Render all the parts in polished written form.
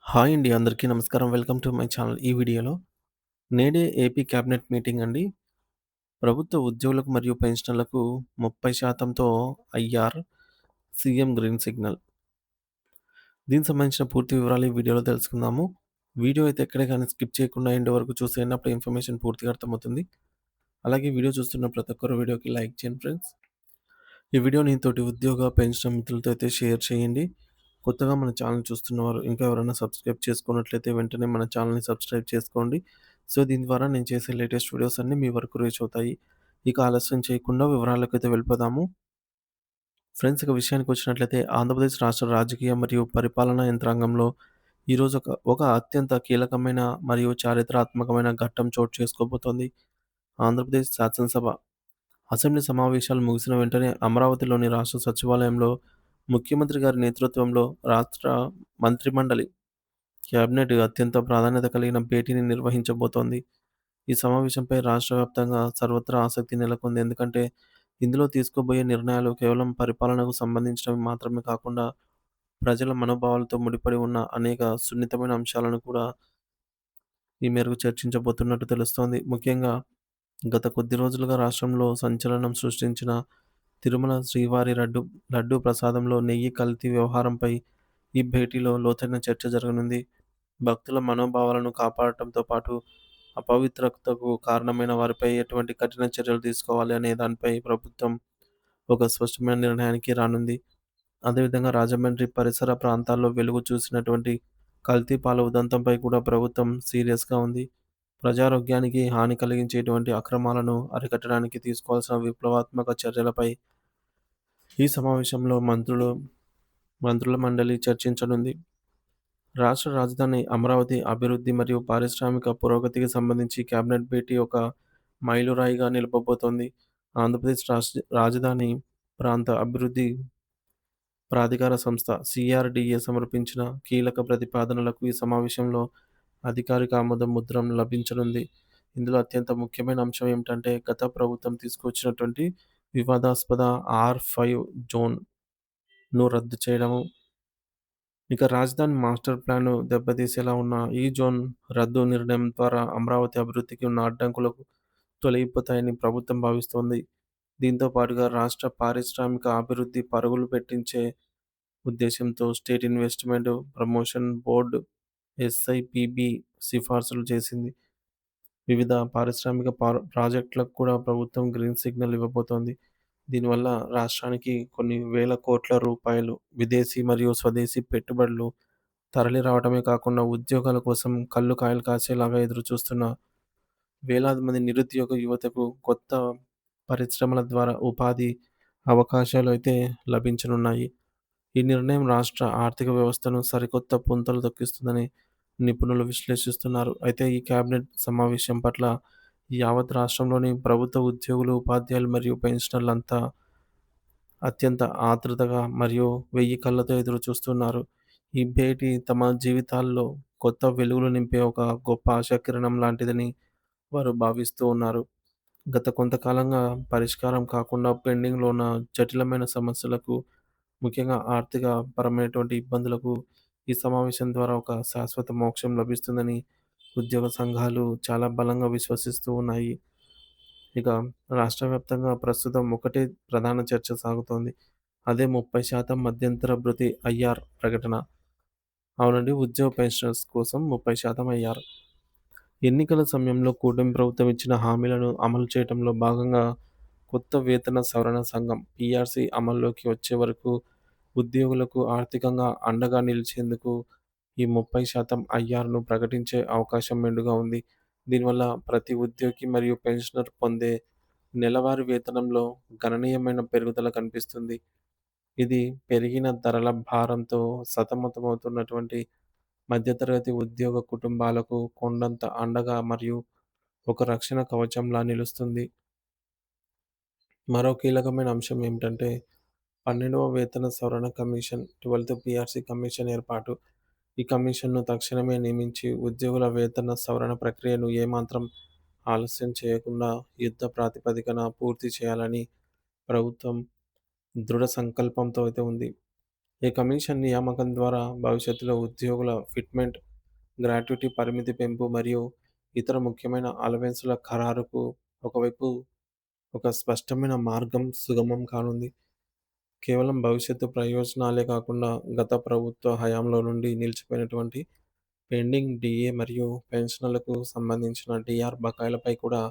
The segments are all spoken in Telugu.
హాయ్ అండి. అందరికీ నమస్కారం. Welcome to my channel. ఈ వీడియోలో నేడే ఏపీ క్యాబినెట్ మీటింగ్ అండి. ప్రభుత్వ ఉద్యోగులకు మరియు పెన్షనర్లకు 30%తో ఐఆర్, సీఎం గ్రీన్ సిగ్నల్. దీనికి సంబంధించిన పూర్తి వివరాలు ఈ వీడియోలో తెలుసుకుందాము. వీడియో అయితే ఎక్కడే గాని స్కిప్ చేయకుండా ఎండ్ వరకు చూసేయండి. అప్పుడు ఇన్ఫర్మేషన్ పూర్తిగా అర్థమవుతుంది. అలాగే వీడియో చూస్తున్న ప్రతి ఒక్కరు వీడియోకి లైక్ చేయండి ఫ్రెండ్స్. ఈ వీడియోని తోటి ఉద్యోగ, పెన్షన్ మిత్రులతో అయితే షేర్ చేయండి. కొత్తగా మన ఛానల్ చూస్తున్నవారు ఇంకా ఎవరైనా సబ్స్క్రైబ్ చేసుకున్నట్లయితే వెంటనే మన ఛానల్‌ని సబ్స్క్రైబ్ చేసుకోండి. సో, దీని ద్వారా నేను చేసే లేటెస్ట్ వీడియోస్ అన్నీ మీ వరకు రీచ్ అవుతాయి. ఇక ఆలస్యం చేయకుండా వివరాలకైతే వెళ్ళిపోదాము. ఫ్రెండ్స్ ఇక విషయానికొచ్చినట్లయితే ఆంధ్రప్రదేశ్ రాష్ట్ర రాజకీయ మరియు పరిపాలనా యంత్రాంగంలో ఈరోజు ఒక అత్యంత కీలకమైన మరియు చారిత్రాత్మకమైన ఘట్టం చోటు చేసుకోబోతోంది. ఆంధ్రప్రదేశ్ శాసనసభ అసెంబ్లీ సమావేశాలు ముగిసిన వెంటనే అమరావతిలోని రాష్ట్ర సచివాలయంలో ముఖ్యమంత్రి గారి నేతృత్వంలో రాష్ట్ర మంత్రిమండలి కేబినెట్ అత్యంత ప్రాధాన్యత కలిగిన భేటీని నిర్వహించబోతోంది. ఈ సమావేశంపై రాష్ట్ర వ్యాప్తంగా సర్వత్రా ఆసక్తి నెలకొంది. ఎందుకంటే ఇందులో తీసుకోబోయే నిర్ణయాలు కేవలం పరిపాలనకు సంబంధించినవి మాత్రమే కాకుండా ప్రజల మనోభావాలతో ముడిపడి ఉన్న అనేక సున్నితమైన అంశాలను కూడా ఈ మేరకు చర్చించబోతున్నట్టు తెలుస్తోంది. ముఖ్యంగా గత కొద్ది రోజులుగా రాష్ట్రంలో సంచలనం సృష్టించిన తిరుమల శ్రీవారి లడ్డూ ప్రసాదంలో నెయ్యి కల్తీ వ్యవహారంపై ఈ భేటీలో లోతైన చర్చ జరగనుంది. భక్తుల మనోభావాలను కాపాడటంతో పాటు అపవిత్రతకు కారణమైన వారిపై ఎటువంటి కఠిన చర్యలు తీసుకోవాలి అనే దానిపై ప్రభుత్వం ఒక స్పష్టమైన నిర్ణయానికి రానుంది. అదేవిధంగా రాజమండ్రి పరిసర ప్రాంతాల్లో వెలుగు చూసినటువంటి కల్తీ పాల ఉదంతంపై కూడా ప్రభుత్వం సీరియస్‌గా ఉంది. ప్రజారోగ్యానికి హాని కలిగించేటువంటి అక్రమాలను అరికట్టడానికి తీసుకోవాల్సిన విప్లవాత్మక చర్యలపై ఈ సమావేశంలో మంత్రుల మండలి చర్చించనుంది. రాష్ట్ర రాజధాని అమరావతి అభివృద్ధి మరియు పారిశ్రామిక పురోగతికి సంబంధించి కేబినెట్ భేటీ ఒక మైలురాయిగా నిలవబోతోంది. ఆంధ్రప్రదేశ్ రాజధాని ప్రాంత అభివృద్ధి ప్రాధికార సంస్థ (సిఆర్‌డిఏ) సమర్పించిన కీలక ప్రతిపాదనలకు ఈ సమావేశంలో అధికారిక ఆమోద ముద్ర లభించనుంది. ఇందులో అత్యంత ముఖ్యమైన అంశం ఏమిటంటే గత ప్రభుత్వం తీసుకొచ్చినటువంటి వివాదాస్పద R5 జోన్‌ను రద్దు చేయడము. ఇక రాజధాని మాస్టర్ ప్లాన్‌ను దెబ్బతీసేలా ఉన్న ఈ జోన్ రద్దు నిర్ణయం ద్వారా అమరావతి అభివృద్ధికి ఉన్న అడ్డంకులు తొలగిపోతాయని ప్రభుత్వం భావిస్తోంది. దీంతో పాటుగా రాష్ట్ర పారిశ్రామిక అభివృద్ధి పరుగులు పెట్టించే ఉద్దేశంతో state investment promotion board (SIPB) సిఫార్సులు చేసింది. వివిధ పారిశ్రామిక ప్రాజెక్టులకు కూడా ప్రభుత్వం గ్రీన్ సిగ్నల్ ఇవ్వబోతోంది. దీనివల్ల రాష్ట్రానికి కొన్ని వేల కోట్ల రూపాయలు విదేశీ మరియు స్వదేశీ పెట్టుబడులు తరలి రావడమే కాకుండా ఉద్యోగాల కోసం కళ్ళు కాయలు కాచేలాగా ఎదురుచూస్తున్న వేలాది మంది నిరుద్యోగ యువతకు కొత్త పరిశ్రమల ద్వారా ఉపాధి అవకాశాలు అయితే లభించనున్నాయి. ఈ నిర్ణయం రాష్ట్ర ఆర్థిక వ్యవస్థను సరికొత్త పుంతలు తొక్కిస్తుందని నిపుణులు విశ్లేషిస్తున్నారు. అయితే ఈ కేబినెట్ సమావేశం పట్ల యావత్ రాష్ట్రంలోని ప్రభుత్వ ఉద్యోగులు, ఉపాధ్యాయులు మరియు పెన్షనర్లంతా అత్యంత ఆతృతగా మరియు వెయ్యి కళ్ళతో ఎదురు చూస్తున్నారు. ఈ భేటీ తమ జీవితాల్లో కొత్త వెలుగులు నింపే ఒక గొప్ప ఆశాకిరణం లాంటిదని వారు భావిస్తూ ఉన్నారు. గత కొంతకాలంగా పరిష్కారం కాకుండా పెండింగ్‌లో ఉన్న జటిలమైన సమస్యలకు, ముఖ్యంగా ఆర్థిక పరమైనటువంటి ఇబ్బందులకు ఈ సమావేశం ద్వారా ఒక శాశ్వత మోక్షం లభిస్తుందని ఉద్యోగ సంఘాలు చాలా బలంగా విశ్వసిస్తూ ఉన్నాయి. ఇక రాష్ట్ర వ్యాప్తంగా ప్రస్తుతం ఒకటే ప్రధాన చర్చ సాగుతోంది. అదే 30% మధ్యంతర భృతి ఐఆర్ ప్రకటన. అవునండి. ఉద్యోగ పెన్షనర్స్ కోసం 30% ఐఆర్. ఎన్నికల సమయంలో కూటమి ప్రభుత్వం ఇచ్చిన హామీలను అమలు చేయడంలో భాగంగా కొత్త వేతన సవరణ సంఘం (పీఆర్సీ) అమల్లోకి వచ్చే వరకు ఉద్యోగులకు ఆర్థికంగా అండగా నిలిచేందుకు ఈ 30% ఐఆర్‌ను ప్రకటించే అవకాశం మెండుగా ఉంది. దీనివల్ల ప్రతి ఉద్యోగి మరియు పెన్షనర్ పొందే నెలవారీ వేతనంలో గణనీయమైన పెరుగుదల కనిపిస్తుంది. ఇది పెరిగిన ధరల భారంతో సతమతమవుతున్నటువంటి మధ్యతరగతి ఉద్యోగ కుటుంబాలకు కొండంత అండగా మరియు ఒక రక్షణ కవచంలా నిలుస్తుంది. మరో కీలకమైన అంశం ఏమిటంటే 12వ వేతన సవరణ కమిషన్ 12th పీఆర్సీ కమిషన్ ఏర్పాటు. ఈ కమిషన్‌ను తక్షణమే నియమించి ఉద్యోగుల వేతన సవరణ ప్రక్రియను ఏమాత్రం ఆలస్యం చేయకుండా యుద్ధ ప్రాతిపదికన పూర్తి చేయాలని ప్రభుత్వం దృఢ సంకల్పంతో అయితే ఉంది. ఈ కమిషన్ నియామకం ద్వారా భవిష్యత్తులో ఉద్యోగుల ఫిట్మెంట్, గ్రాట్యుటీ పరిమితి పెంపు మరియు ఇతర ముఖ్యమైన అలవెన్సుల ఖరారుకు ఒకవైపు ఒక స్పష్టమైన మార్గం సుగమం కానుంది. కేవలం భవిష్యత్తు ప్రయోజనాలే కాకుండా గత ప్రభుత్వ హయాంలో నుండి నిలిచిపోయినటువంటి పెండింగ్ డీఏ మరియు పెన్షన్లకు సంబంధించిన డీఆర్ బకాయిలపై కూడా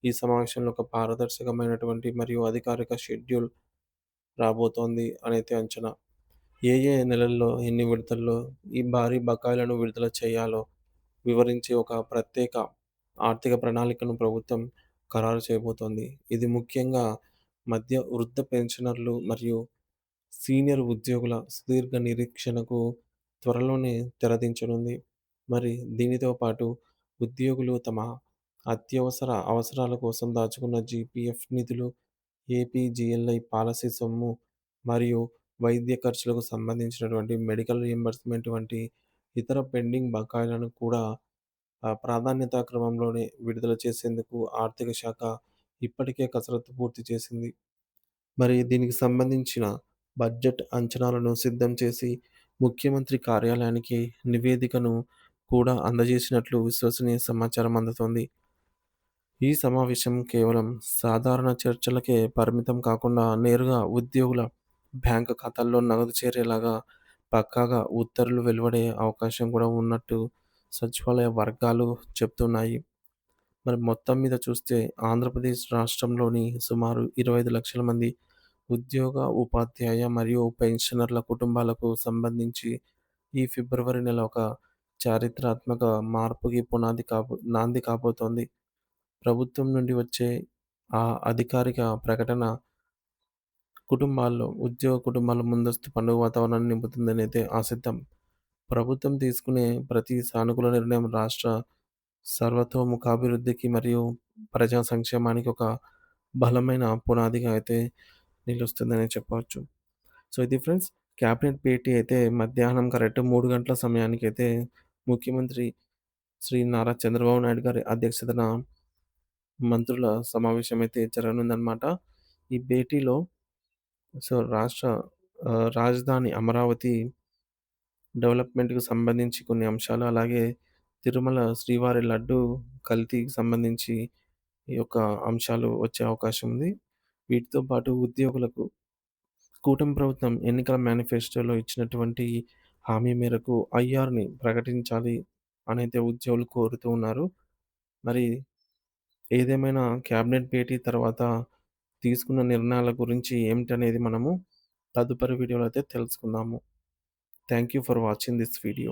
ఈ సమావేశంలో ఒక పారదర్శకమైనటువంటి మరియు అధికారిక షెడ్యూల్ రాబోతోంది అనైతే అంచనా. ఏ ఏ నెలల్లో ఎన్ని విడతల్లో ఈ భారీ బకాయిలను విడుదల చేయాలో వివరించి ఒక ప్రత్యేక ఆర్థిక ప్రణాళికను ప్రభుత్వం ఖరారు చేయబోతోంది. ఇది ముఖ్యంగా వృద్ధ పెన్షనర్లు మరియు సీనియర్ ఉద్యోగుల సుదీర్ఘ నిరీక్షణకు త్వరలోనే తెరదించనుంది. మరి దీనితో పాటు ఉద్యోగులు తమ అత్యవసర అవసరాల కోసం దాచుకున్న జీపీఎఫ్ నిధులు, ఏపీజీఎల్ఐ పాలసీ సొమ్ము మరియు వైద్య ఖర్చులకు సంబంధించినటువంటి మెడికల్ రియంబర్స్మెంట్ వంటి ఇతర పెండింగ్ బకాయిలను కూడా ప్రాధాన్యతా క్రమంలోనే విడుదల చేసేందుకు ఆర్థిక శాఖ ఇప్పటికే కసరత్తు పూర్తి చేసింది. మరి దీనికి సంబంధించిన బడ్జెట్ అంచనాలను సిద్ధం చేసి ముఖ్యమంత్రి కార్యాలయానికి నివేదికను కూడా అందజేసినట్లు విశ్వసనీయ సమాచారం అందుతోంది. ఈ సమావేశం కేవలం సాధారణ చర్చలకే పరిమితం కాకుండా నేరుగా ఉద్యోగుల బ్యాంక్ ఖాతాల్లో నగదు చేరేలాగా పక్కాగా ఉత్తర్వులు వెలువడే అవకాశం కూడా ఉన్నట్టు సచివాలయ వర్గాలు చెప్తున్నాయి. మరి మొత్తం మీద చూస్తే ఆంధ్రప్రదేశ్ రాష్ట్రంలోని సుమారు 25 లక్షల మంది ఉద్యోగ, ఉపాధ్యాయ మరియు పెన్షనర్ల కుటుంబాలకు సంబంధించి ఈ ఫిబ్రవరి నెల ఒక చారిత్రాత్మక మార్పుకి నాంది కాబోతోంది. ప్రభుత్వం నుండి వచ్చే ఆ అధికారిక ప్రకటన ఉద్యోగ కుటుంబాల ముందస్తు పండుగ వాతావరణాన్ని నింపుతుందని అయితే ఆశిద్దాం. ప్రభుత్వం తీసుకునే ప్రతి సానుకూల నిర్ణయం రాష్ట్ర సర్వతోముఖాభివృద్ధికి మరియు ప్రజా సంక్షేమానికి ఒక బలమైన పునాదిగా అయితే నిలుస్తుందని చెప్పవచ్చు. సో ఇది ఫ్రెండ్స్, క్యాబినెట్ భేటీ అయితే మధ్యాహ్నం కరెక్ట్ 3 గంటల సమయానికైతే ముఖ్యమంత్రి శ్రీ నారా చంద్రబాబు నాయుడు గారి అధ్యక్షతన మంత్రుల సమావేశం అయితే జరగనుందనమాట. ఈ భేటీలో రాష్ట్ర రాజధాని అమరావతి డెవలప్‌మెంట్‌కి సంబంధించి కొన్ని అంశాలు, అలాగే తిరుమల శ్రీవారి లడ్డు కల్తీకి సంబంధించి ఈ యొక్క అంశాలు వచ్చే అవకాశం ఉంది. వీటితో పాటు ఉద్యోగులకు కూటమి ప్రభుత్వం ఎన్నికల మేనిఫెస్టోలో ఇచ్చినటువంటి హామీ మేరకు ఐఆర్‌ని ప్రకటించాలి అనైతే ఉద్యోగులు కోరుతూ ఉన్నారు. మరి ఏదేమైనా క్యాబినెట్ భేటీ తర్వాత తీసుకున్న నిర్ణయాల గురించి ఏమిటనేది మనము తదుపరి వీడియోలో అయితే తెలుసుకుందాము. Thank you for watching this video.